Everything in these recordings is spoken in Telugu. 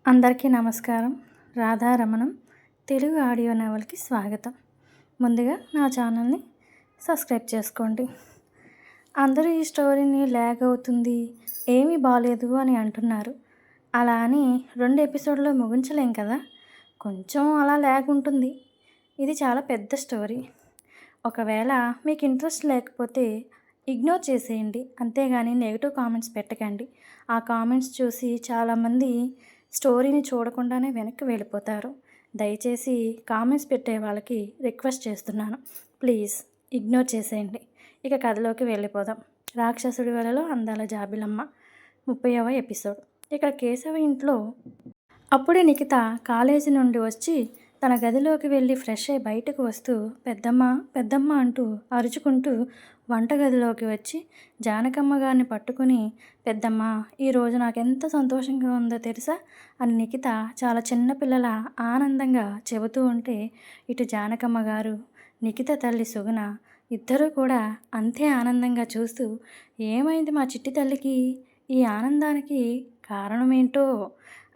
అందరికీ నమస్కారం. రాధారమణం తెలుగు ఆడియో నవల్కి స్వాగతం. ముందుగా నా ఛానల్ని సబ్స్క్రైబ్ చేసుకోండి. అందరూ ఈ స్టోరీని ల్యాగ్ అవుతుంది, ఏమీ బాలేదు అని అంటున్నారు. అలా అని 2 ఎపిసోడ్లో ముగించలేం కదా, కొంచెం అలా ల్యాగ్ ఉంటుంది. ఇది చాలా పెద్ద స్టోరీ. ఒకవేళ మీకు ఇంట్రెస్ట్ లేకపోతే ఇగ్నోర్ చేసేయండి, అంతేగాని నెగిటివ్ కామెంట్స్ పెట్టకండి. ఆ కామెంట్స్ చూసి చాలామంది స్టోరీని చూడకుండానే వెనక్కి వెళ్ళిపోతారు. దయచేసి కామెంట్స్ పెట్టే వాళ్ళకి రిక్వెస్ట్ చేస్తున్నాను, ప్లీజ్ ఇగ్నోర్ చేసేయండి. ఇక కథలోకి వెళ్ళిపోదాం. రాక్షసుడి వలలో అందాల జాబిలమ్మ 30వ ఎపిసోడ్. ఇక్కడ కేశవ ఇంట్లో అప్పుడే నిఖిత కాలేజీ నుండి వచ్చి తన గదిలోకి వెళ్ళి ఫ్రెష్ అయి బయటకు వస్తూ పెద్దమ్మ పెద్దమ్మ అంటూ అరుచుకుంటూ వంటగదిలోకి వచ్చి జానకమ్మ గారిని పట్టుకుని, పెద్దమ్మ ఈరోజు నాకు ఎంత సంతోషంగా ఉందో తెలుసా అని నిఖిత చాలా చిన్నపిల్లల ఆనందంగా చెబుతూ ఉంటే, ఇటు జానకమ్మ గారు నిఖిత తల్లి సుగుణ ఇద్దరూ కూడా అంతే ఆనందంగా చూస్తూ, ఏమైంది మా చిట్టి తల్లికి, ఈ ఆనందానికి కారణమేంటో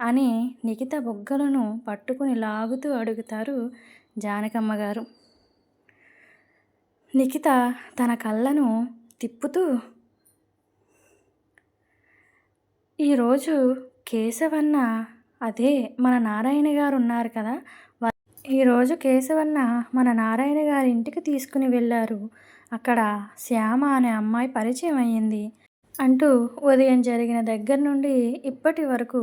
అని నిఖిత బుగ్గలను పట్టుకుని లాగుతూ అడుగుతారు జానకమ్మ గారు. నిఖిత తన కళ్ళను తిప్పుతూ, ఈరోజు కేశవన్న, అదే మన నారాయణ గారు ఉన్నారు కదా, ఈరోజు కేశవన్న మన నారాయణ గారి ఇంటికి తీసుకుని వెళ్ళారు. అక్కడ శ్యామ అనే అమ్మాయి పరిచయం అయ్యింది అంటూ ఉదయం జరిగిన దగ్గర నుండి ఇప్పటి వరకు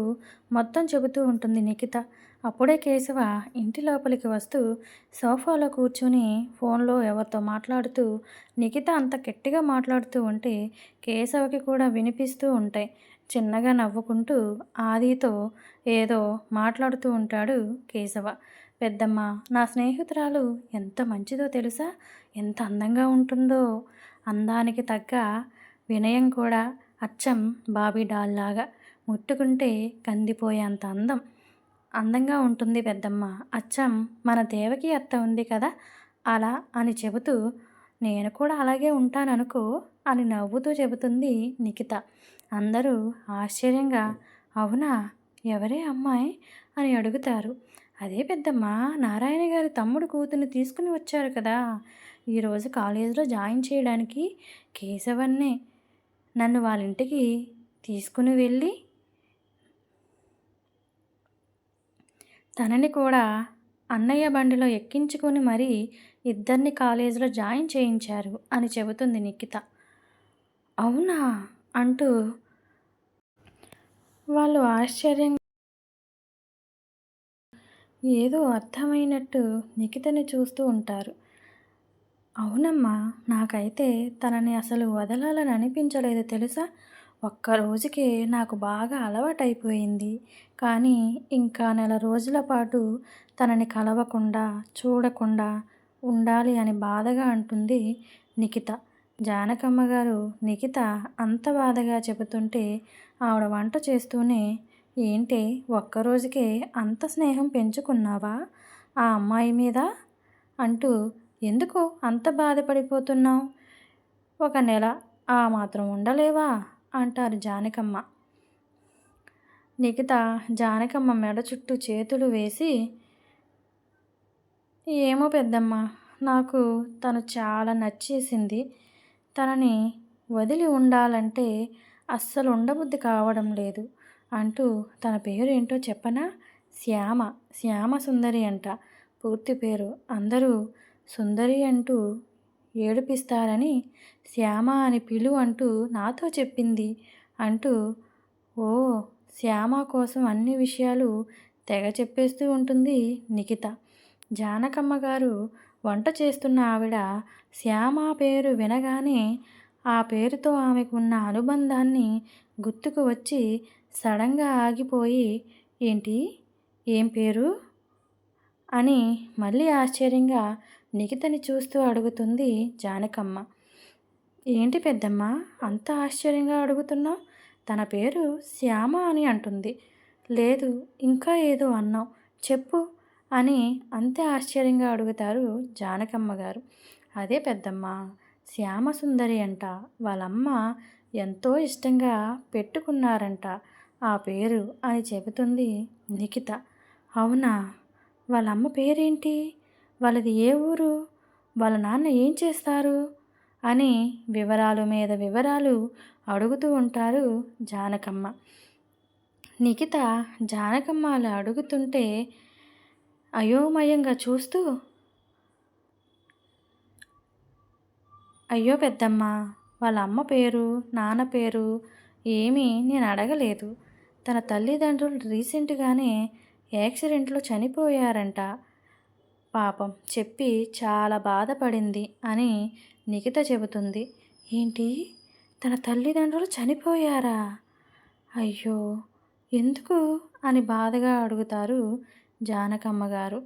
మొత్తం చెబుతూ ఉంటుంది నిఖిత. అప్పుడే కేశవ ఇంటి లోపలికి వస్తూ సోఫాలో కూర్చుని ఫోన్లో ఎవరితో మాట్లాడుతూ, నిఖిత అంత గట్టిగా మాట్లాడుతూ ఉంటే కేశవకి కూడా వినిపిస్తూ ఉంటాయి. చిన్నగా నవ్వుకుంటూ ఆదితో ఏదో మాట్లాడుతూ ఉంటాడు కేశవ. పెద్దమ్మ, నా స్నేహితురాలు ఎంత మంచిదో తెలుసా, ఎంత అందంగా ఉంటుందో, అందానికి తగ్గ వినయం కూడా అచ్చం బాబీ డాల్ లాగా, ముట్టుకుంటే కందిపోయేంత అందంగా ఉంటుంది పెద్దమ్మ, అచ్చం మన దేవకి అత్త ఉంది కదా అలా అని చెబుతూ, నేను కూడా అలాగే ఉంటాననుకో అని నవ్వుతూ చెబుతుంది నిఖిత. అందరూ ఆశ్చర్యంగా, అవునా, ఎవరే అమ్మాయి అని అడుగుతారు. అదే పెద్దమ్మ, నారాయణ గారి తమ్ముడు కూతుర్ని తీసుకుని వచ్చారు కదా, ఈరోజు కాలేజీలో జాయిన్ చేయడానికి కేశవన్నే నన్ను వాళ్ళ ఇంటికి తీసుకుని వెళ్ళి తనని కూడా అన్నయ్య బండిలో ఎక్కించుకుని మరీ ఇద్దరిని కాలేజీలో జాయిన్ చేయించారు అని చెబుతుంది నిఖిత. అవునా అంటూ వాళ్ళు ఆశ్చర్యంగా, ఏదో అర్థమైనట్టు నిఖితని చూస్తూ ఉంటారు. అవునమ్మా, నాకైతే తనని అసలు వదలాలని అనిపించలేదు తెలుసా, ఒక్కరోజుకే నాకు బాగా అలవాటైపోయింది. కానీ ఇంకా నెల రోజుల పాటు తనని కలవకుండా చూడకుండా ఉండాలి అని బాధగా అంటుంది నిఖిత. జానకమ్మ గారు నిఖిత అంత బాధగా చెబుతుంటే ఆవిడ వంట చేస్తూనే, ఏంటి ఒక్కరోజుకే అంత స్నేహం పెంచుకున్నావా ఆ అమ్మాయి మీద అంటూ, ఎందుకు అంత బాధపడిపోతున్నావు, ఒక నెల ఆ మాత్రం ఉండలేవా అంటారు జానకమ్మ. నిఖిత జానకమ్మ మెడ చుట్టూ చేతులు వేసి, ఏమో పెద్దమ్మ, నాకు తను చాలా నచ్చేసింది, తనని వదిలి ఉండాలంటే అస్సలు ఉండబుద్ధి కావడం లేదు అంటూ, తన పేరు ఏంటో చెప్పనా, శ్యామ సుందరి అంట పూర్తి పేరు, అందరూ సుందరి అంటూ ఏడిపిస్తారని శ్యామ అని పిలు అంటూ నాతో చెప్పింది అంటూ, ఓ, శ్యామ కోసం అన్ని విషయాలు తెగ చెప్పేస్తూ ఉంటుంది నిఖిత. జానకమ్మ గారు వంట చేస్తున్న ఆవిడ శ్యామ పేరు వినగానే ఆ పేరుతో ఆమెకు ఉన్న అనుబంధాన్ని గుర్తుకు వచ్చి సడన్గా ఆగిపోయి, ఏంటి, ఏం పేరు అని మళ్ళీ ఆశ్చర్యంగా నిఖితని చూస్తూ అడుగుతుంది జానకమ్మ. ఏంటి పెద్దమ్మ అంత ఆశ్చర్యంగా అడుగుతున్నావు, తన పేరు శ్యామ అని అంటుంది. లేదు, ఇంకా ఏదో అన్నావు, చెప్పు అని అంతే ఆశ్చర్యంగా అడుగుతారు జానకమ్మ గారు. అదే పెద్దమ్మ, శ్యామసుందరి అంట, వాళ్ళమ్మ ఎంతో ఇష్టంగా పెట్టుకున్నారంట ఆ పేరు అని చెబుతుంది నిఖిత. అవునా? వాళ్ళ అమ్మ పేరేంటి? వాళ్ళది ఏ ఊరు? వాళ్ళ నాన్న ఏం చేస్తారు? అని వివరాలు మీద వివరాలు అడుగుతూ ఉంటారు జానకమ్మ. నిఖిత జానకమ్మ అలా అడుగుతుంటే అయోమయంగా చూస్తూ, అయ్యో పెద్దమ్మ, వాళ్ళ అమ్మ పేరు, నాన్న పేరు ఏమీ నేను అడగలేదు. తన తల్లిదండ్రులు రీసెంట్‌గానే యాక్సిడెంట్‌లో చనిపోయారంట. పాపం చెప్పి చాలా బాధపడింది అని నిఖిత చెబుతుంది. ఏంటి? తన తల్లిదండ్రులు చనిపోయారా? అయ్యో! ఎందుకు? అని బాధగా అడుగుతారు జానకమ్మ గారు.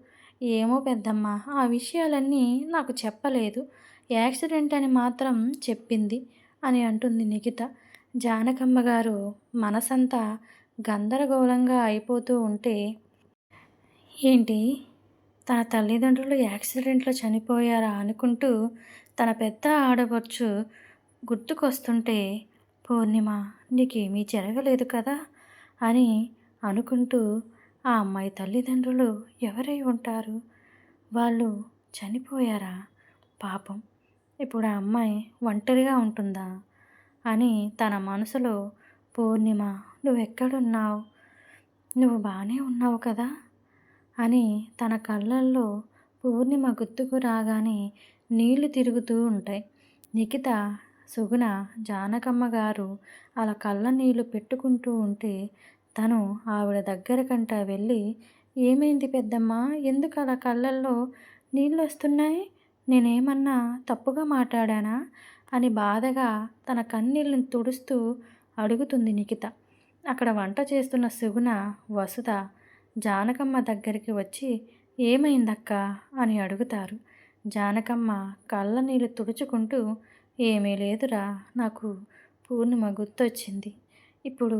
ఏమో పెద్దమ్మ, ఆ విషయాలన్నీ నాకు చెప్పలేదు. యాక్సిడెంట్ అని మాత్రం చెప్పింది అని అంటుంది నిఖిత. జానకమ్మ గారు మనసంతా గందరగోళంగా అయిపోతూ ఉంటే, ఏంటి? తన తల్లిదండ్రులు యాక్సిడెంట్‌లో చనిపోయారా అనుకుంటూ తన పెద్ద ఆడపడుచు గుర్తుకొస్తుంటే, పూర్ణిమ నీకేమీ జరగలేదు కదా అని అనుకుంటూ, ఆ అమ్మాయి తల్లిదండ్రులు ఎవరై ఉంటారు? వాళ్ళు చనిపోయారా? పాపం ఇప్పుడు ఆ అమ్మాయి ఒంటరిగా ఉంటుందా అని తన మనసులో, పూర్ణిమ నువ్వెక్కడున్నావు? నువ్వు బాగానే ఉన్నావు కదా అని తన కళ్ళల్లో పూర్ణిమ గుర్తుకు రాగానే నీళ్లు తిరుగుతూ ఉంటాయి. నిఖిత, సుగుణ, జానకమ్మ గారు అలా కళ్ళ నీళ్లు పెట్టుకుంటూ ఉంటే తను ఆవిడ దగ్గరకంట వెళ్ళి, ఏమైంది పెద్దమ్మ, ఎందుకు అలా కళ్ళల్లో నీళ్ళు వస్తున్నాయి? నేనేమన్నా తప్పుగా మాట్లాడానా అని బాధగా తన కన్నీళ్ళని తుడుస్తూ అడుగుతుంది నిఖిత. అక్కడ వంట చేస్తున్న సుగుణ, వసుధ జానకమ్మ దగ్గరికి వచ్చి, ఏమైందక్కా అని అడుగుతారు. జానకమ్మ కళ్ళ నీళ్ళు తుడుచుకుంటూ, ఏమీ లేదురా, నాకు పూర్ణిమ గుర్తొచ్చింది. ఇప్పుడు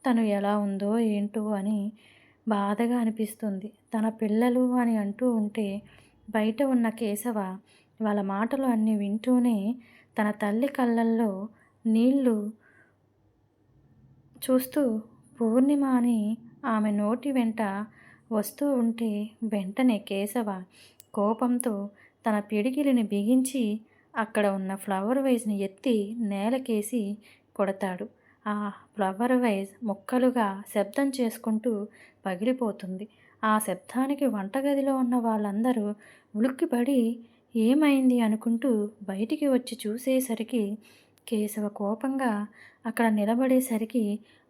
తను ఎలా ఉందో ఏంటో అని బాధగా అనిపిస్తుంది. తన పిల్లలు అని అంటూ ఉంటే బయట ఉన్న కేశవ వాళ్ళ మాటలు అన్నీ వింటూనే తన తల్లి కళ్ళల్లో నీళ్లు చూస్తూ పూర్ణిమ అని ఆమె నోటి వెంట వస్తూ ఉంటే వెంటనే కేశవ కోపంతో తన పిడికిలిని బిగించి అక్కడ ఉన్న ఫ్లవర్ వైజ్ని ఎత్తి నేలకేసి కొడతాడు. ఆ ఫ్లవర్ వైజ్ ముక్కలుగా శబ్దం చేసుకుంటూ పగిలిపోతుంది. ఆ శబ్దానికి వంటగదిలో ఉన్న వాళ్ళందరూ ఉలిక్కిపడి ఏమైంది అనుకుంటూ బయటికి వచ్చి చూసేసరికి కేశవ కోపంగా అక్కడ నిలబడేసరికి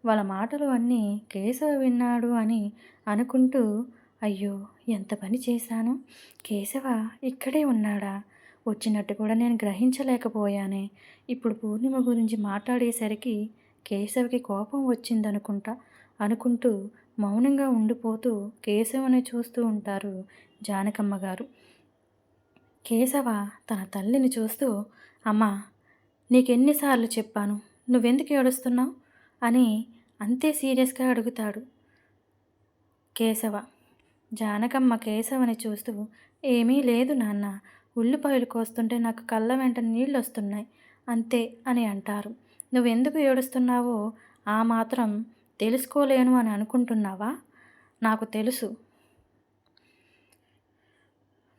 వాళ్ళ మాటలు అన్నీ కేశవ విన్నాడు అని అనుకుంటూ, అయ్యో ఎంత పని చేశాను, కేశవ ఇక్కడే ఉన్నాడా, వచ్చినట్టు కూడా నేను గ్రహించలేకపోయానే. ఇప్పుడు పూర్ణిమ గురించి మాట్లాడేసరికి కేశవకి కోపం వచ్చిందనుకుంటా అనుకుంటూ మౌనంగా ఉండిపోతూ కేశవని చూస్తూ ఉంటారు జానకమ్మ గారు. కేశవ తన తల్లిని చూస్తూ, అమ్మా నీకెన్నిసార్లు చెప్పాను, నువ్వెందుకు ఏడుస్తున్నావు అని అంతే సీరియస్గా అడుగుతాడు కేశవ. జానకమ్మ కేశవని చూస్తూ, ఏమీ లేదు నాన్న, ఉల్లిపాయలు కోస్తుంటే నాకు కళ్ళ వెంట నీళ్ళు వస్తున్నాయి అంతే అని అంటారు. నువ్వెందుకు ఏడుస్తున్నావో ఆ మాత్రం తెలుసుకోలేను అని అనుకుంటున్నావా? నాకు తెలుసు.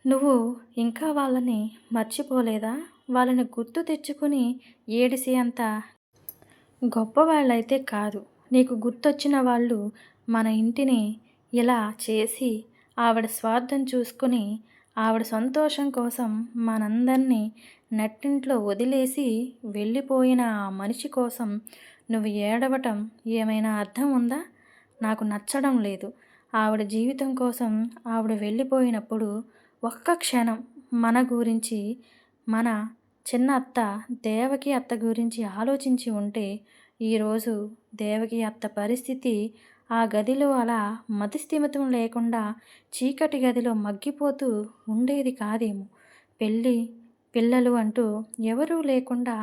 నువ్వు ఇంకా వాళ్ళని మర్చిపోలేదా? వాళ్ళని గుర్తు తెచ్చుకుని ఏడిసే అంత గొప్పవాళ్ళైతే కాదు. నీకు గుర్తొచ్చిన వాళ్ళు మన ఇంటిని ఇలా చేసి ఆవిడ స్వార్థం చూసుకుని ఆవిడ సంతోషం కోసం మనందరినీ నట్టింట్లో వదిలేసి వెళ్ళిపోయిన ఆ మనిషి కోసం నువ్వు ఏడవటం ఏమైనా అర్థం ఉందా? నాకు నచ్చడం లేదు. ఆవిడ జీవితం కోసం ఆవిడ వెళ్ళిపోయినప్పుడు ఒక్క క్షణం మన గురించి, మన చిన్న అత్త దేవకి అత్త గురించి ఆలోచించి ఉంటే ఈరోజు దేవకి అత్త పరిస్థితి ఆ గదిలో అలా మతిస్థిమితం లేకుండా చీకటి గదిలో మగ్గిపోతూ ఉండేది కాదేమో. పెళ్ళి, పిల్లలు అంటూ ఎవరూ లేకుండా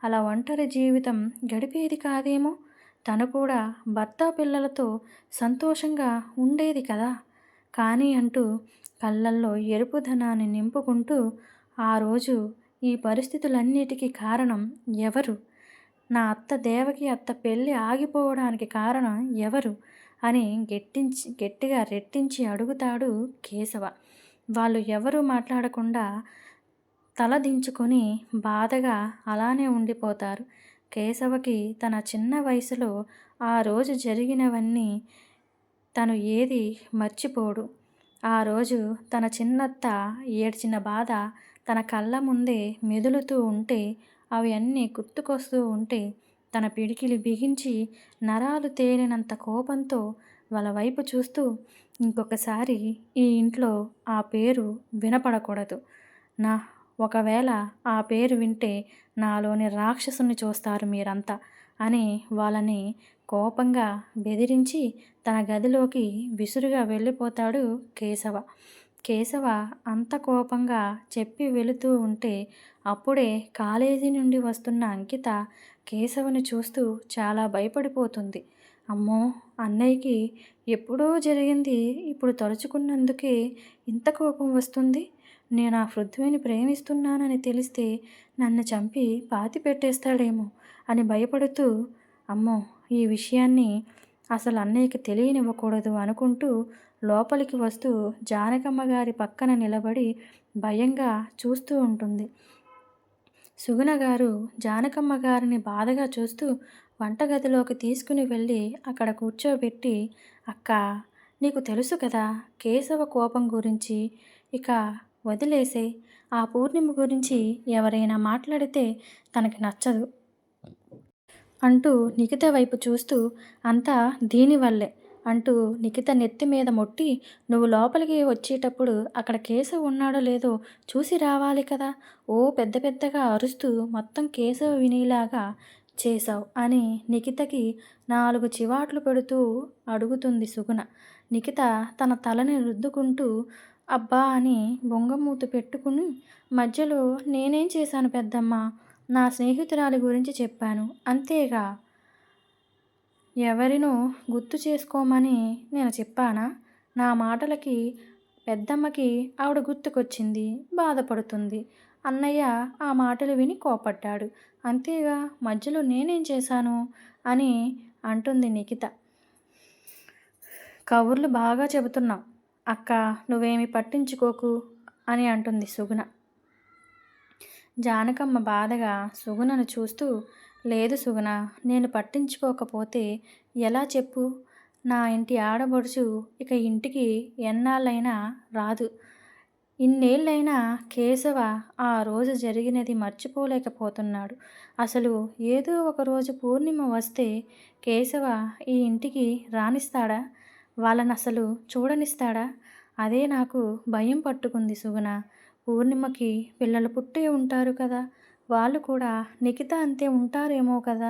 అలా ఒంటరి జీవితం గడిపేది కాదేమో. తను కూడా భర్త పిల్లలతో సంతోషంగా ఉండేది కదా. కానీ అంటూ కళ్ళల్లో ఎరుపుదనాన్ని నింపుకుంటూ, ఆ రోజు ఈ పరిస్థితులన్నిటికీ కారణం ఎవరు? నా అత్త దేవకి అత్త పెళ్ళి ఆగిపోవడానికి కారణం ఎవరు అని గట్టిగా రెట్టించి అడుగుతాడు కేశవ. వాళ్ళు ఎవరూ మాట్లాడకుండా తల దించుకొని బాధగా అలానే ఉండిపోతారు. కేశవకి తన చిన్న వయసులో ఆ రోజు జరిగినవన్నీ తను ఏది మర్చిపోడు. ఆ రోజు తన చిన్నత్త ఏడ్చిన బాధ తన కళ్ళ ముందే మెదులుతూ ఉంటే, అవి అన్నీ గుర్తుకొస్తూ ఉంటే, తన పిడికిలి బిగించి నరాలు తేలినంత కోపంతో వాళ్ళ వైపు చూస్తూ, ఇంకొకసారి ఈ ఇంట్లో ఆ పేరు వినపడకూడదు. నా ఒకవేళ ఆ పేరు వింటే నాలోని రాక్షసుని చూస్తారు మీరంతా అని వాళ్ళని కోపంగా బెదిరించి తన గదిలోకి విసురుగా వెళ్ళిపోతాడు కేశవ. కేశవ అంత కోపంగా చెప్పి వెళుతూ ఉంటే అప్పుడే కాలేజీ నుండి వస్తున్న అంకిత కేశవని చూస్తూ చాలా భయపడిపోతుంది. అమ్మో, అన్నయ్యకి ఎప్పుడో జరిగింది ఇప్పుడు తలుచుకున్నందుకే ఇంత కోపం వస్తుంది. నేను ఆ పృథ్వీని ప్రేమిస్తున్నానని తెలిస్తే నన్ను చంపి పాతి పెట్టేస్తాడేమో అని భయపడుతూ, అమ్మో, ఈ విషయాన్ని అసలు అన్నయ్యకి తెలియనివ్వకూడదు అనుకుంటూ లోపలికి వస్తూ జానకమ్మ గారి పక్కన నిలబడి భయంగా చూస్తూ ఉంటుంది. సుగుణ గారు జానకమ్మ గారిని బాధగా చూస్తూ వంటగదిలోకి తీసుకుని వెళ్ళి అక్కడ కూర్చోబెట్టి, అక్క, నీకు తెలుసు కదా కేశవ కోపం గురించి, ఇక వదిలేసే. ఆ పూర్ణిమ గురించి ఎవరైనా మాట్లాడితే తనకి నచ్చదు అంటూ నిఖిత వైపు చూస్తూ, అంతా దీనివల్లే అంటూ నిఖిత నెత్తి మీద మొట్టి, నువ్వు లోపలికి వచ్చేటప్పుడు అక్కడ కేశవ్ ఉన్నాడో లేదో చూసి రావాలి కదా, ఓ పెద్ద పెద్దగా అరుస్తూ మొత్తం కేశవ్ వినేలాగా చేశావు అని నిఖితకి 4 చివాట్లు పెడుతూ అడుగుతుంది సుగుణ. నిఖిత తన తలని రుద్దుకుంటూ అబ్బా అని బొంగమూతి పెట్టుకుని, మధ్యలో నేనేం చేశాను పెద్దమ్మ, నా స్నేహితురాలి గురించి చెప్పాను అంతేగా, ఎవరినో గుర్తు చేసుకోమని నేను చెప్పానా, నా మాటలకి పెద్దమ్మకి ఆవిడ గుర్తుకొచ్చింది, బాధపడుతుంది. అన్నయ్య ఆ మాటలు విని కోపడ్డాడు అంతేగా, మధ్యలో నేనేం చేశాను అని అంటుంది నిఖిత. కబుర్లు బాగా చెబుతున్నావు అక్క, నువ్వేమి పట్టించుకోకు అని అంటుంది సుగుణ. జానకమ్మ బాధగా సుగుణను చూస్తూ, లేదు సుగుణ, నేను పట్టించుకోకపోతే ఎలా చెప్పు, నా ఇంటి ఆడబడుచు ఇక ఇంటికి ఎన్నాళ్ళైనా రాదు. ఇన్నేళ్ళైనా కేశవ ఆ రోజు జరిగినది మర్చిపోలేకపోతున్నాడు. అసలు ఏదో ఒకరోజు పూర్ణిమ వస్తే కేశవ ఈ ఇంటికి రానిస్తాడా, వాళ్ళని అసలు చూడనిస్తాడా, అదే నాకు భయం పట్టుకుంది సుగుణ. పూర్ణిమకి పిల్లలు పుట్టే ఉంటారు కదా, వాళ్ళు కూడా నిఖిత అంతే ఉంటారేమో కదా,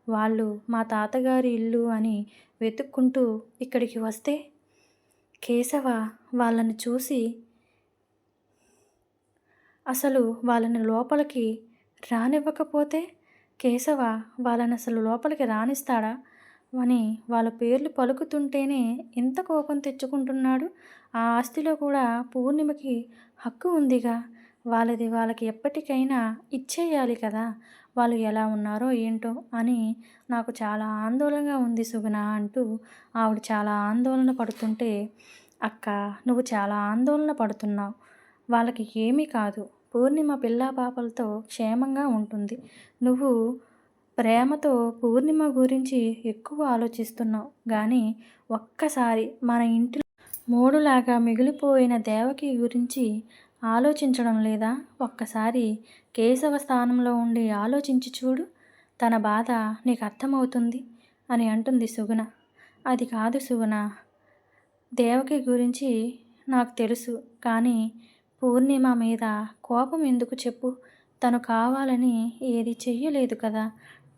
వాళ్ళు మా తాతగారి ఇల్లు అని వెతుక్కుంటూ ఇక్కడికి వస్తే కేశవ వాళ్ళని చూసి అసలు వాళ్ళని లోపలికి రానివ్వకపోతే, కేశవ వాళ్ళని అసలు లోపలికి రానిస్తాడా అని వాళ్ళ పేర్లు పలుకుతుంటేనే ఇంత కోపం తెచ్చుకుంటున్నాడు. ఆ ఆస్తిలో కూడా పూర్ణిమకి హక్కు ఉందిగా, వాళ్ళది వాళ్ళకి ఎప్పటికైనా ఇచ్చేయాలి కదా, వాళ్ళు ఎలా ఉన్నారో ఏంటో అని నాకు చాలా ఆందోళనగా ఉంది సుగుణ అంటూ ఆవిడ చాలా ఆందోళన పడుతుంటే, అక్క, నువ్వు చాలా ఆందోళన పడుతున్నావు, వాళ్ళకి ఏమీ కాదు, పూర్ణిమ పిల్లా పాపలతో క్షేమంగా ఉంటుంది. నువ్వు ప్రేమతో పూర్ణిమ గురించి ఎక్కువ ఆలోచిస్తున్నావు కానీ ఒక్కసారి మన ఇంటిలో మూడులాగా మిగిలిపోయిన దేవకి గురించి ఆలోచించడం లేదా, ఒక్కసారి కేశవ స్థానంలో ఉండి ఆలోచించి చూడు, తన బాధ నీకు అర్థమవుతుంది అని అంటుంది సుగుణ. అది కాదు సుగుణ, దేవకి గురించి నాకు తెలుసు కానీ పూర్ణిమ మీద కోపం ఎందుకు చెప్పు, తను కావాలని ఏది చెయ్యలేదు కదా,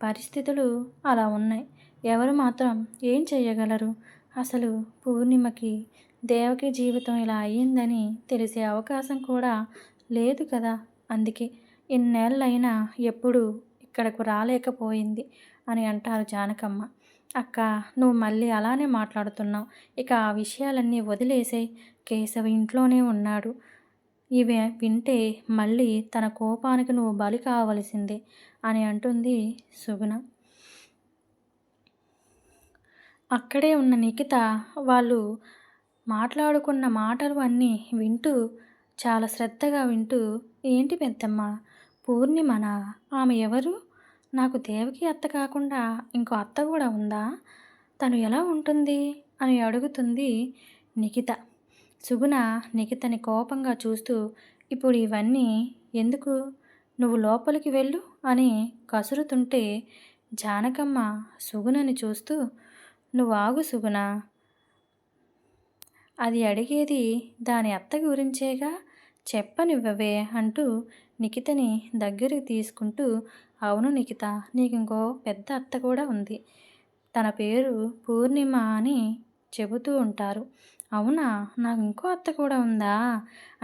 పరిస్థితులు అలా ఉన్నాయి, ఎవరు మాత్రం ఏం చెయ్యగలరు, అసలు పూర్ణిమకి దేవకి జీవితం ఇలా అయ్యిందని తెలిసే అవకాశం కూడా లేదు కదా, అందుకే ఇన్నేళ్ళైనా ఎప్పుడూ ఇక్కడకు రాలేకపోయింది అని అంటారు జానకమ్మ. అక్క, నువ్వు మళ్ళీ అలానే మాట్లాడుతున్నావు, ఇక ఆ విషయాలన్నీ వదిలేసేయ్, కేశవ ఇంట్లోనే ఉన్నాడు, ఇవి వింటే మళ్ళీ తన కోపానికి నువ్వు బలి కావలసిందే అని అంటుంది సుగుణ. అక్కడే ఉన్న నిఖిత వాళ్ళు మాట్లాడుకున్న మాటలు అన్నీ వింటూ చాలా శ్రద్ధగా వింటూ, ఏంటి పెద్దమ్మ, పూర్ణిమనా? ఆమె ఎవరు? నాకు దేవకి అత్త కాకుండా ఇంకో అత్త కూడా ఉందా? తను ఎలా ఉంటుంది అని అడుగుతుంది నిఖిత. సుగుణ నిఖితని కోపంగా చూస్తూ, ఇప్పుడు ఇవన్నీ ఎందుకు, నువ్వు లోపలికి వెళ్ళు అని కసురుతుంటే జానకమ్మ సుగుణని చూస్తూ, నువ్వు ఆగు సుగుణ, అది అడిగేది దాని అత్త గురించేగా, చెప్పనివ్వవే అంటూ నిఖితని దగ్గరికి తీసుకుంటూ, అవును నిఖిత, నీకు ఇంకో పెద్ద అత్త కూడా ఉంది, తన పేరు పూర్ణిమ అని చెబుతూ ఉంటారు. అవునా, నాకు ఇంకో అత్త కూడా ఉందా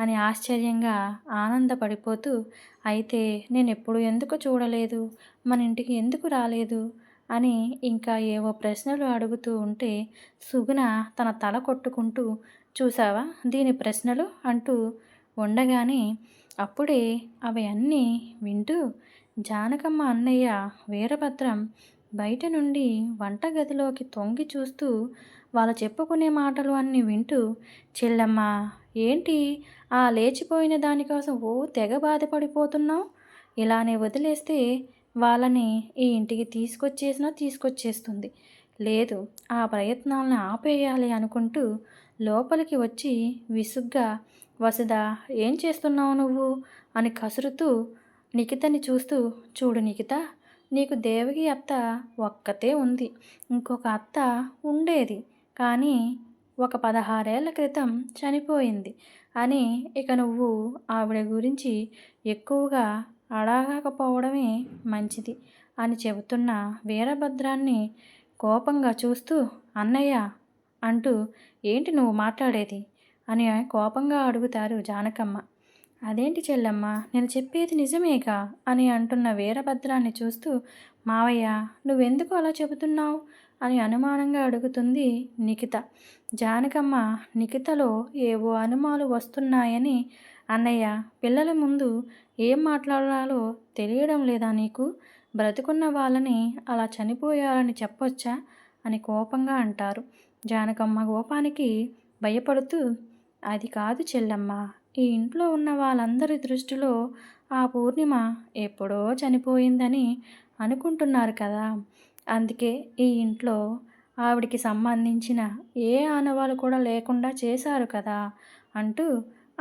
అని ఆశ్చర్యంగా ఆనందపడిపోతూ, అయితే నేను ఎప్పుడు ఎందుకు చూడలేదు, మన ఇంటికి ఎందుకు రాలేదు అని ఇంకా ఏవో ప్రశ్నలు అడుగుతూ ఉంటే సుగుణ తన తల కొట్టుకుంటూ, చూసావా దీని ప్రశ్నలు అంటూ ఉండగానే అప్పుడే అవి అన్నీ వింటూ జానకమ్మ అన్నయ్య వీరభద్రం బయట నుండి వంటగదిలోకి తొంగి చూస్తూ వాళ్ళు చెప్పుకునే మాటలు అన్నీ వింటూ, చెల్లమ్మ, ఏంటి ఆ లేచిపోయిన దానికోసం ఓ తెగ బాధపడిపోతున్నావు, ఇలానే వదిలేస్తే వాళ్ళని ఈ ఇంటికి తీసుకొచ్చేస్తుంది, లేదు ఆ ప్రయత్నాలను ఆపేయాలి అనుకుంటూ లోపలికి వచ్చి విసుగ్గా, వసుదా, ఏం చేస్తున్నావు నువ్వు అని కసురుతూ నిఖితని చూస్తూ, చూడు నిఖిత, నీకు దేవకి అత్త ఒక్కతే ఉంది, ఇంకొక అత్త ఉండేది కానీ ఒక 16 ఏళ్ల క్రితం చనిపోయింది అని, ఇక నువ్వు ఆవిడ గురించి ఎక్కువగా అడగకపోవడమే మంచిది అని చెబుతున్న వీరభద్రాన్ని కోపంగా చూస్తూ, అన్నయ్య అంటూ, ఏంటి నువ్వు మాట్లాడేది అని కోపంగా అడుగుతారు జానకమ్మ. అదేంటి చెల్లమ్మ, నేను చెప్పేది నిజమేగా అని అంటున్న వీరభద్రాన్ని చూస్తూ, మావయ్య, నువ్వెందుకు అలా చెబుతున్నావు అని అనుమానంగా అడుగుతుంది నిఖిత. జానకమ్మ నిఖితలో ఏవో అనుమానాలు వస్తున్నాయని, అన్నయ్య, పిల్లల ముందు ఏం మాట్లాడాలో తెలియడం లేదా నీకు, బ్రతుకున్న వాళ్ళని అలా చనిపోయారని చెప్పొచ్చా అని కోపంగా అంటారు. జానకమ్మ కోపానికి భయపడుతూ, అది కాదు చెల్లమ్మ, ఈ ఇంట్లో ఉన్న వాళ్ళందరి దృష్టిలో ఆ పూర్ణిమ ఎప్పుడో చనిపోయిందని అనుకుంటున్నారు కదా, అందుకే ఈ ఇంట్లో ఆవిడికి సంబంధించిన ఏ ఆనవాలు కూడా లేకుండా చేశారు కదా అంటూ,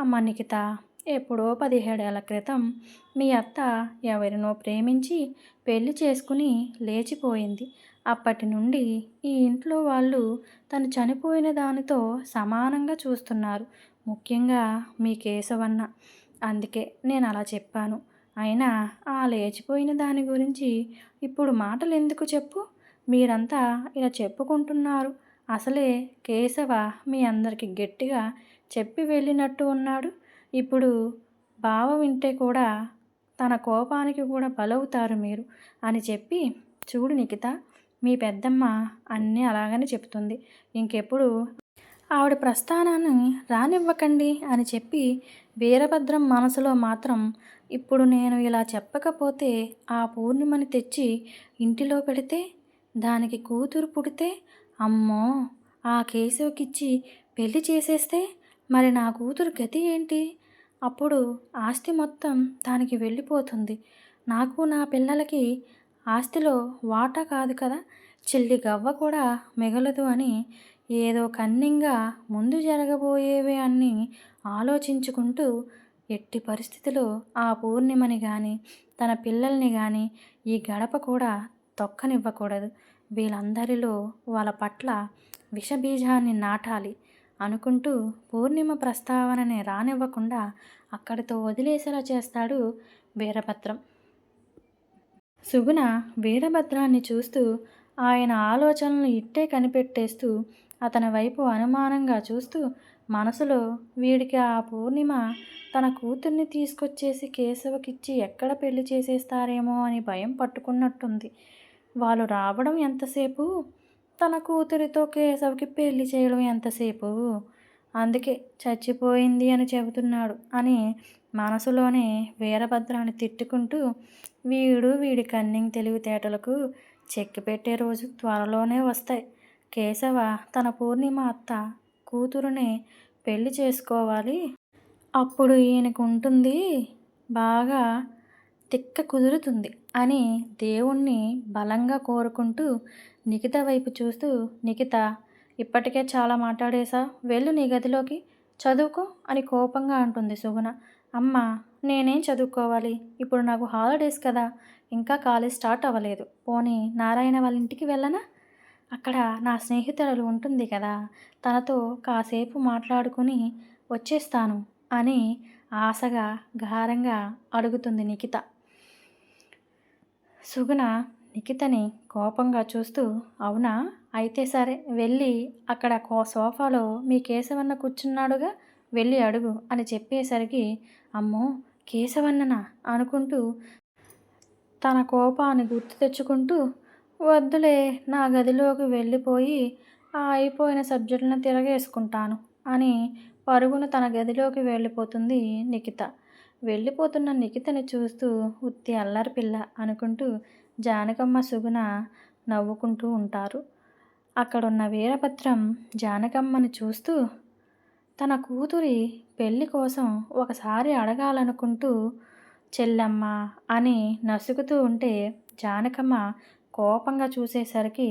అమ్మ నిఖిత, ఎప్పుడో 17 ఏళ్ల క్రితం మీ అత్త ఎవరినో ప్రేమించి పెళ్లి చేసుకుని లేచిపోయింది, అప్పటి నుండి ఈ ఇంట్లో వాళ్ళు తను చనిపోయిన దానితో సమానంగా చూస్తున్నారు, ముఖ్యంగా మీ కేశవన్న, అందుకే నేను అలా చెప్పాను. అయినా ఆ లేచిపోయిన దాని గురించి ఇప్పుడు మాటలు ఎందుకు చెప్పు, మీరంతా ఇలా చెప్పుకుంటున్నారు, అసలే కేశవ మీ అందరికి గట్టిగా చెప్పి వెళ్ళినట్టు ఉన్నాడు, ఇప్పుడు బావ వింటే కూడా తన కోపానికి కూడా బలవుతారు మీరు అని చెప్పి, చూడు నిఖిత, మీ పెద్దమ్మ అన్నీ అలాగని చెప్తుంది, ఇంకెప్పుడు ఆవిడ ప్రస్థానాన్ని రానివ్వకండి అని చెప్పి వీరభద్రం మనసులో మాత్రం, ఇప్పుడు నేను ఇలా చెప్పకపోతే ఆ పూర్ణిమని తెచ్చి ఇంటిలో పెడితే, దానికి కూతురు పుడితే, అమ్మో, ఆ కేశవకిచ్చి పెళ్లి చేసేస్తే మరి నా కూతురు గతి ఏంటి, అప్పుడు ఆస్తి మొత్తం దానికి వెళ్ళిపోతుంది, నాకు నా పిల్లలకి ఆస్తిలో వాటా కాదు కదా, చిల్లి గవ్వ కూడా మిగలదు అని ఏదో కన్నింగా ముందు జరగబోయేవి అన్నీ ఆలోచించుకుంటూ, ఎట్టి పరిస్థితిలో ఆ పూర్ణిమని కానీ తన పిల్లల్ని కానీ ఈ గడప కూడా తొక్కనివ్వకూడదు, వీళ్ళందరిలో వాళ్ళ పట్ల విషబీజాన్ని నాటాలి అనుకుంటూ పూర్ణిమ ప్రస్తావనని రానివ్వకుండా అక్కడితో వదిలేసేలా చేస్తాడు వీరభద్రం. సుగుణ వీరభద్రాన్ని చూస్తూ ఆయన ఆలోచనలు ఇట్టే కనిపెట్టేస్తూ అతని వైపు అనుమానంగా చూస్తూ మనసులో, వీడికి ఆ పూర్ణిమ తన కూతుర్ని తీసుకొచ్చేసి కేశవకిచ్చి ఎక్కడ పెళ్లి చేసేస్తారేమో అని భయం పట్టుకున్నట్టుంది, వాళ్ళు రావడం ఎంతసేపు, తన కూతురితో కేశవకి పెళ్లి చేయడం ఎంతసేపు, అందుకే చచ్చిపోయింది అని చెబుతున్నాడు అని మనసులోనే వీరభద్రాన్ని తిట్టుకుంటూ వీడి కన్నింగ్ తెలివితేటలకు చెక్కి పెట్టే రోజు త్వరలోనే వస్తాయి. కేశవ తన పూర్ణిమ అత్త కూతురుని పెళ్లి చేసుకోవాలి. అప్పుడు ఈయనకుంటుంది బాగా తిక్క కుదురుతుంది అని దేవుణ్ణి బలంగా కోరుకుంటూ నిఖిత వైపు చూస్తూ, నిఖిత ఇప్పటికే చాలా మాట్లాడేశావు, వెళ్ళు నీ గదిలోకి చదువుకో అని కోపంగా అంటుంది సుగుణ. అమ్మ నేనేం చదువుకోవాలి, ఇప్పుడు నాకు హాలిడేస్ కదా, ఇంకా కాలేజ్ స్టార్ట్ అవ్వలేదు. పోనీ నారాయణ వాళ్ళ ఇంటికి వెళ్ళనా, అక్కడ నా స్నేహితురాలు ఉంటుంది కదా, తనతో కాసేపు మాట్లాడుకుని వచ్చేస్తాను అని ఆశగా గారంగా అడుగుతుంది నిఖిత. సుగుణ నిఖితని కోపంగా చూస్తూ, అవునా అయితే సరే వెళ్ళి అక్కడ సోఫాలో మీ కేశవన్న కూర్చున్నాడుగా, వెళ్ళి అడుగు అని చెప్పేసరికి అమ్మో కేశవన్ననా అనుకుంటూ తన కోపాన్ని గుర్తు తెచ్చుకుంటూ, వద్దులే నా గదిలోకి వెళ్ళిపోయి ఆ అయిపోయిన సబ్జెక్టులను తిరగేసుకుంటాను అని పరుగున తన గదిలోకి వెళ్ళిపోతుంది నిఖిత. వెళ్ళిపోతున్న నిఖితని చూస్తూ ఉత్తి అల్లరి పిల్ల అనుకుంటూ జానకమ్మ సుగుణ నవ్వుకుంటూ ఉంటారు. అక్కడున్న వీరభద్రం జానకమ్మని చూస్తూ తన కూతురి పెళ్లి కోసం ఒకసారి అడగాలనుకుంటూ చెల్లమ్మ అని నసుగుతూ ఉంటే జానకమ్మ కోపంగా చూసేసరికి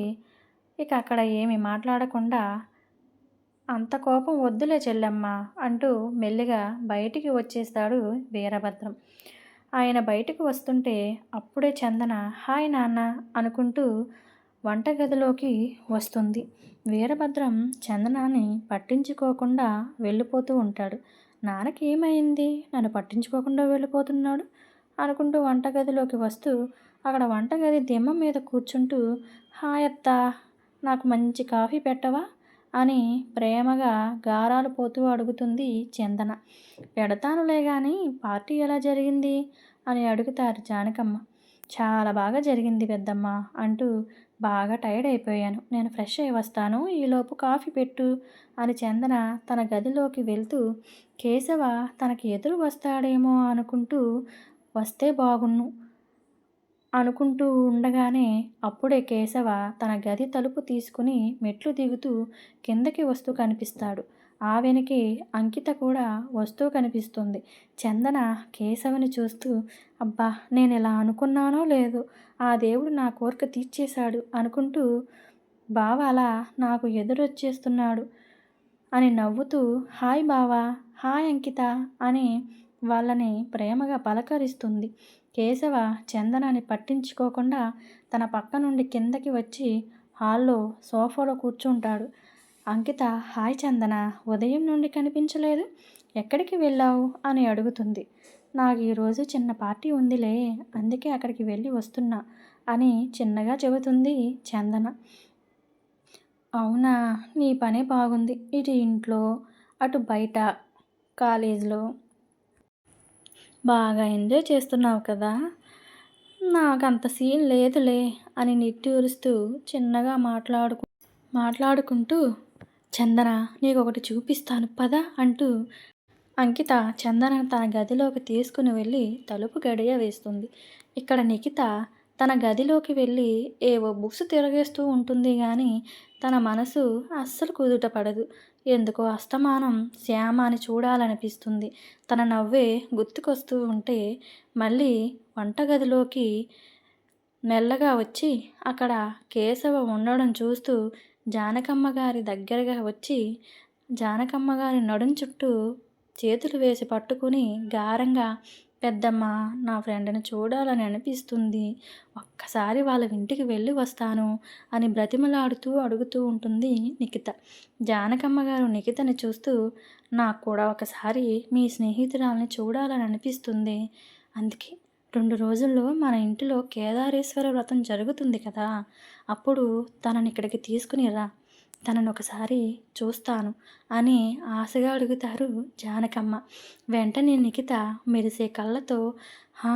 ఇక అక్కడ ఏమి మాట్లాడకుండా, అంత కోపం వద్దులే చెల్లమ్మ అంటూ మెల్లిగా బయటికి వచ్చేస్తాడు వీరభద్రం. ఆయన బయటకు వస్తుంటే అప్పుడే చందన హాయ్ నాన్న అనుకుంటూ వంటగదిలోకి వస్తుంది. వీరభద్రం చందనాన్ని పట్టించుకోకుండా వెళ్ళిపోతూ ఉంటాడు. నాన్నకి ఏమైంది, నన్ను పట్టించుకోకుండా వెళ్ళిపోతున్నాడు అనుకుంటూ వంటగదిలోకి వస్తూ అక్కడ వంటగది దిమ్మ మీద కూర్చుంటూ హాయ్ అత్త నాకు మంచి కాఫీ పెట్టవా అని ప్రేమగా గారాలు పోతూ అడుగుతుంది చందన. పెడతానులే కానీ పార్టీ ఎలా జరిగింది అని అడుగుతారు జానకమ్మ. చాలా బాగా జరిగింది పెద్దమ్మ అంటూ, బాగా టైర్డ్ అయిపోయాను, నేను ఫ్రెష్ అయి వస్తాను, ఈలోపు కాఫీ పెట్టు అని చందన తన గదిలోకి వెళ్తూ కేశవ తనకి ఎదురు వస్తాడేమో అనుకుంటూ వస్తే బాగున్ను అనుకుంటూ ఉండగానే అప్పుడే కేశవ తన గది తలుపు తీసుకుని మెట్లు దిగుతూ కిందకి వస్తూ కనిపిస్తాడు. ఆ వెనకే అంకిత కూడా వస్తూ కనిపిస్తుంది. చందన కేశవని చూస్తూ అబ్బా నేను ఎలా అనుకున్నానో లేదు, ఆ దేవుడు నా కోరిక తీర్చేశాడు అనుకుంటూ బావ అలా నాకు ఎదురొచ్చేస్తున్నాడు అని నవ్వుతూ హాయ్ బావా, హాయ్ అంకిత అని వాళ్ళని ప్రేమగా పలకరిస్తుంది. కేశవ చందనాన్ని పట్టించుకోకుండా తన పక్క నుండి కిందకి వచ్చి హాల్లో సోఫాలో కూర్చుంటాడు. అంకిత హాయ్ చందన, ఉదయం నుండి కనిపించలేదు, ఎక్కడికి వెళ్ళావు అని అడుగుతుంది. నాకు ఈరోజు చిన్న పార్టీ ఉందిలే, అందుకే అక్కడికి వెళ్ళి వస్తున్నా అని చిన్నగా చెబుతుంది చందన. అవునా నీ పనే బాగుంది, ఇటు ఇంట్లో అటు బయట కాలేజీలో బాగా ఎంజాయ్ చేస్తున్నావు కదా, నాకు అంత సీన్ లేదులే అని నిట్టూరుస్తూ చిన్నగా మాట్లాడుకుంటూ చందన నీకొకటి చూపిస్తాను పద అంటూ అంకిత చందన తన గదిలోకి తీసుకుని వెళ్ళి తలుపు గడియ వేస్తుంది. ఇక్కడ నిఖిత తన గదిలోకి వెళ్ళి ఏవో బుక్స్ తిరగేస్తూ ఉంటుంది కానీ తన మనసు అస్సలు కుదుట పడదు. ఎందుకో అస్తమానం శ్యామ అని చూడాలనిపిస్తుంది. తన నవ్వే గుర్తుకొస్తూ ఉంటే మళ్ళీ వంటగదిలోకి మెల్లగా వచ్చి అక్కడ కేశవ ఉండడం చూస్తూ జానకమ్మ గారి దగ్గరగా వచ్చి జానకమ్మ గారి నడుం చుట్టూ చేతులు వేసి పట్టుకుని గారంగా పెద్దమ్మ నా ఫ్రెండ్ని చూడాలని అనిపిస్తుంది, ఒక్కసారి వాళ్ళ ఇంటికి వెళ్ళి వస్తాను అని బ్రతిమలాడుతూ అడుగుతూ ఉంటుంది నిఖిత. జానకమ్మ గారు నిఖితని చూస్తూ నాకు కూడా ఒకసారి మీ స్నేహితురాల్ని చూడాలని అనిపిస్తుంది, అందుకే 2 రోజుల్లో మన ఇంటిలో కేదారేశ్వర వ్రతం జరుగుతుంది కదా, అప్పుడు తనని ఇక్కడికి తీసుకుని రా, తనను ఒకసారి చూస్తాను అని ఆశగా అడుగుతారు జానకమ్మ. వెంటనే నిఖిత మెరిసే కళ్ళతో హా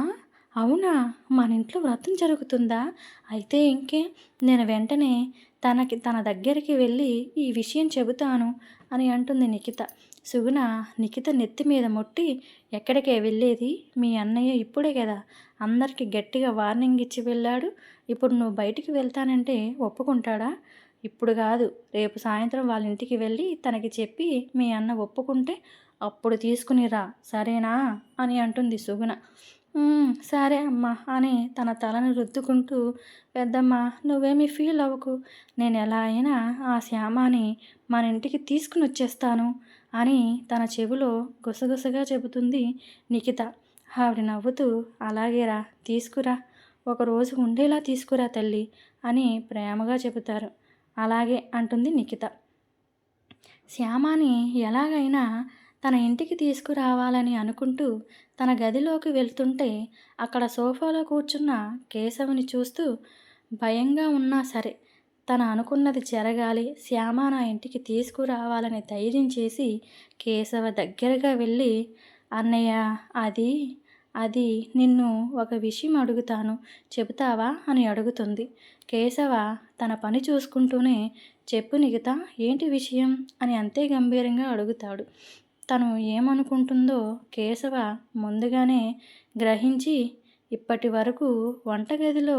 అవునా మన ఇంట్లో వ్రతం జరుగుతుందా, అయితే ఇంకే నేను వెంటనే తన దగ్గరికి వెళ్ళి ఈ విషయం చెబుతాను అని అంటుంది నిఖిత. సుగుణ నిఖిత నెత్తి మీద మొట్టి, ఎక్కడికే వెళ్ళేది? మీ అన్నయ్య ఇప్పుడే కదా అందరికీ గట్టిగా వార్నింగ్ ఇచ్చి వెళ్ళాడు. ఇప్పుడు నువ్వు బయటికి వెళ్తానంటే ఒప్పుకుంటాడా? ఇప్పుడు కాదు, రేపు సాయంత్రం వాళ్ళ ఇంటికి వెళ్ళి తనకి చెప్పి మీ అన్న ఒప్పుకుంటే అప్పుడు తీసుకుని రా, సరేనా అని అంటుంది సుగుణ. సరే అమ్మా అని తన తలను రుద్దుకుంటూ, పెద్దమ్మ నువ్వేమీ ఫీల్ అవ్వకు, నేను ఎలా అయినా ఆ శ్యామాని మన ఇంటికి తీసుకుని వచ్చేస్తాను అని తన చెవిలో గుసగుసగా చెబుతుంది నిఖిత. ఆవిడ నవ్వుతూ, అలాగేరా, తీసుకురా, ఒకరోజు ఉండేలా తీసుకురా తల్లి అని ప్రేమగా చెబుతారు. అలాగే అంటుంది నిఖిత. శ్యామాని ఎలాగైనా తన ఇంటికి తీసుకురావాలని అనుకుంటూ తన గదిలోకి వెళ్తుంటే అక్కడ సోఫాలో కూర్చున్న కేశవుని చూస్తూ భయంగా ఉన్నా సరే తను అనుకున్నది జరగాలి, శ్యామ నా ఇంటికి తీసుకురావాలని ధైర్యం చేసి కేశవ దగ్గరగా వెళ్ళి, అన్నయ్య అది అది నిన్ను ఒక విషయం అడుగుతాను, చెబుతావా అని అడుగుతుంది. కేశవ తన పని చూసుకుంటూనే, చెప్పు నిఖిత, ఏంటి విషయం అని అంతే గంభీరంగా అడుగుతాడు. తను ఏమనుకుంటుందో కేశవ ముందుగానే గ్రహించి ఇప్పటి వరకు వంటగదిలో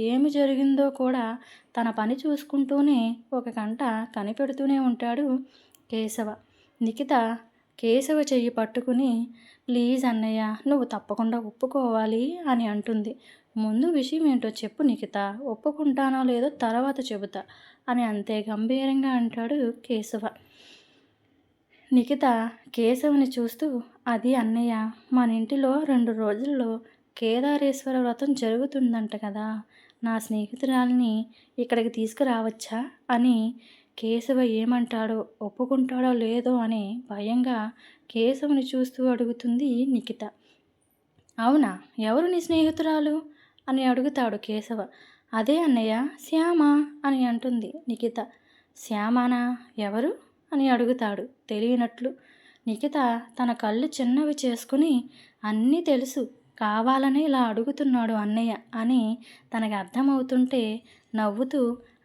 ఏమి జరిగిందో కూడా తన పని చూసుకుంటూనే ఒక గంట కనిపెడుతూనే ఉంటాడు కేశవ. నిఖిత కేశవ చెయ్యి పట్టుకుని, ప్లీజ్ అన్నయ్య, నువ్వు తప్పకుండా ఒప్పుకోవాలి అని అంటుంది. ముందు విషయం ఏంటో చెప్పు నిఖిత, ఒప్పుకుంటానో లేదో తర్వాత చెబుతా అని అంతే గంభీరంగా అంటాడు కేశవ. నిఖిత కేశవుని చూస్తూ, అది అన్నయ్య, మన ఇంటిలో 2 రోజుల్లో కేదారేశ్వర వ్రతం జరుగుతుందంట కదా, నా స్నేహితురాలిని ఇక్కడికి తీసుకురావచ్చా అని. కేశవ ఏమంటాడో, ఒప్పుకుంటాడో లేదో అని భయంగా కేశవుని చూస్తూ అడుగుతుంది నిఖిత. అవునా, ఎవరు నీ స్నేహితురాలు అని అడుగుతాడు కేశవ. అదే అన్నయ్య, శ్యామ అని అంటుంది నిఖిత. శ్యామానా, ఎవరు అని అడుగుతాడు తెలియనట్లు. నిఖిత తన కళ్ళు చిన్నవి చేసుకుని, అన్నీ తెలుసు, కావాలని ఇలా అడుగుతున్నాడు అన్నయ్య అని తనకి అర్థమవుతుంటే నవ్వుతూ,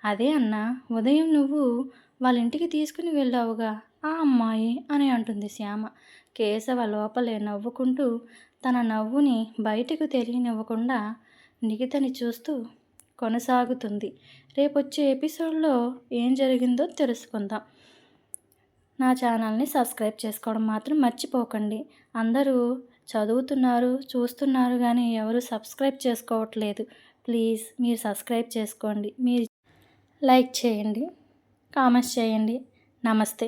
అదే అన్న, ఉదయం నువ్వు వాళ్ళ ఇంటికి తీసుకుని వెళ్ళావుగా ఆ అమ్మాయి అని అంటుంది శ్యామ. కేశవ లోపలే నవ్వుకుంటూ తన నవ్వుని బయటకు తెలియనివ్వకుండా నిఖితని చూస్తూ కొనసాగుతుంది. రేపొచ్చే ఎపిసోడ్లో ఏం జరిగిందో తెలుసుకుందాం. నా ఛానల్ని సబ్స్క్రైబ్ చేసుకోవడం మాత్రం మర్చిపోకండి. అందరూ చదువుతున్నారు, చూస్తున్నారు, కానీ ఎవరు సబ్స్క్రైబ్ చేసుకోవట్లేదు. ప్లీజ్ మీరు సబ్స్క్రైబ్ చేసుకోండి, మీరు లైక్ చేయండి, కామెంట్స్ చేయండి. నమస్తే.